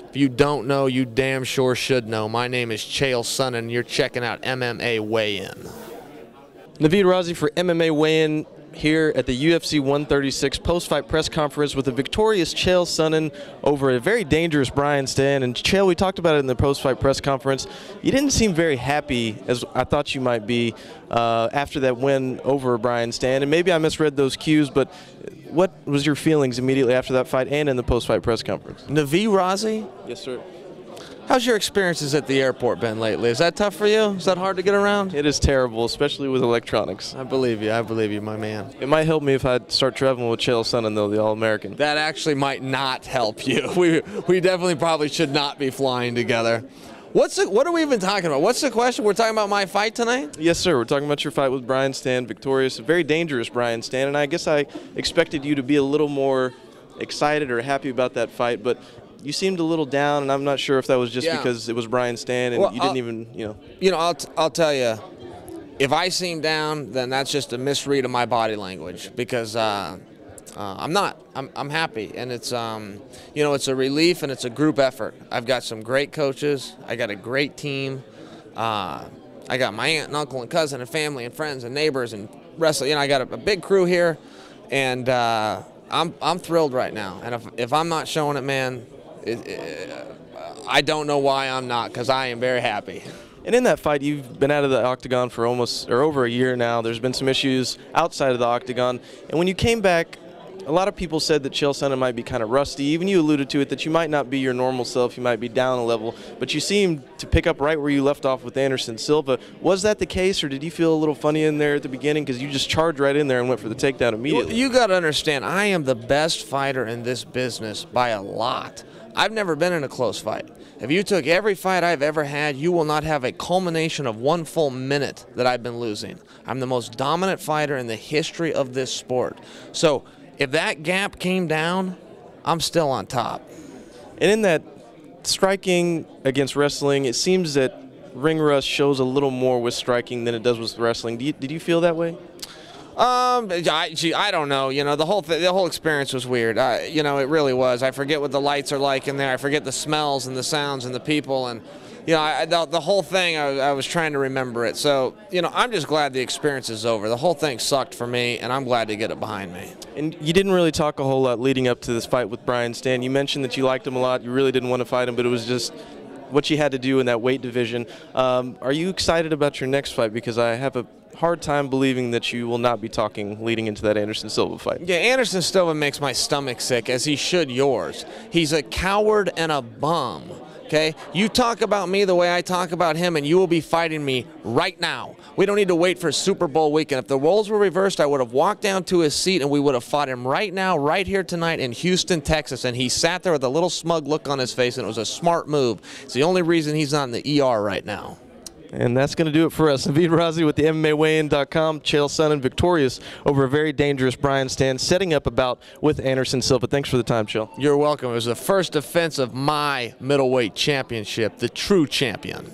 If you don't know, you damn sure should know. My name is Chael Sonnen, and you're checking out MMA Weighin. Naveed Razi for MMA Weighin here at the UFC 136 post-fight press conference with the victorious Chael Sonnen over a very dangerous Brian Stann. And Chael, we talked about it in the post-fight press conference. You didn't seem very happy, as I thought you might be, after that win over Brian Stann. And maybe I misread those cues, but what was your feelings immediately after that fight and in the post-fight press conference? Naveed Razi? Yes, sir. How's your experiences at the airport been lately? Is that tough for you? Is that hard to get around? It is terrible, especially with electronics. I believe you, my man. It might help me if I start traveling with Chael Sonnen, though, the All-American. That actually might not help you. We definitely probably should not be flying together. What are we even talking about? What's the question? We're talking about my fight tonight? Yes, sir. We're talking about your fight with Brian Stann, victorious, a very dangerous Brian Stann, and I guess I expected you to be a little more excited or happy about that fight, but you seemed a little down, and I'm not sure if that was just because it was Brian Stann and you didn't even, I'll tell you, if I seem down, then that's just a misread of my body language, because I'm not. I'm happy, and it's it's a relief and it's a group effort. I've got some great coaches. I got a great team. I got my aunt and uncle and cousin and family and friends and neighbors and wrestling. I got a big crew here, and I'm thrilled right now. And if I'm not showing it, man, I don't know why I'm not, because I am very happy. And in that fight, you've been out of the octagon for over a year now. There's been some issues outside of the octagon. And when you came back, a lot of people said that Chael Sonnen might be kind of rusty. Even you alluded to it, that you might not be your normal self. You might be down a level. But you seemed to pick up right where you left off with Anderson Silva. Was that the case, or did you feel a little funny in there at the beginning because you just charged right in there and went for the takedown immediately? Well, you got to understand, I am the best fighter in this business by a lot. I've never been in a close fight. If you took every fight I've ever had, you will not have a culmination of 1 full minute that I've been losing. I'm the most dominant fighter in the history of this sport. So if that gap came down, I'm still on top. And in that striking against wrestling, it seems that ring rust shows a little more with striking than it does with wrestling. Did you feel that way? I don't know. The whole experience was weird. It really was. I forget what the lights are like in there. I forget the smells and the sounds and the people, and the whole thing. I was trying to remember it. So I'm just glad the experience is over. The whole thing sucked for me, and I'm glad to get it behind me. And you didn't really talk a whole lot leading up to this fight with Brian Stann. You mentioned that you liked him a lot. You really didn't want to fight him, but it was just what you had to do in that weight division. Are you excited about your next fight? Because I have a hard time believing that you will not be talking leading into that Anderson Silva fight. Yeah, Anderson Silva makes my stomach sick, as he should yours. He's a coward and a bum, okay? You talk about me the way I talk about him, and you will be fighting me right now. We don't need to wait for Super Bowl weekend. If the roles were reversed, I would have walked down to his seat, and we would have fought him right now, right here tonight in Houston, Texas, and he sat there with a little smug look on his face, and it was a smart move. It's the only reason he's not in the ER right now. And that's going to do it for us. Naveed Razi with the MMAweighin.com. Chael Sonnen victorious over a very dangerous Brian Stann, setting up a bout with Anderson Silva. Thanks for the time, Chael. You're welcome. It was the first defense of my middleweight championship, the true champion.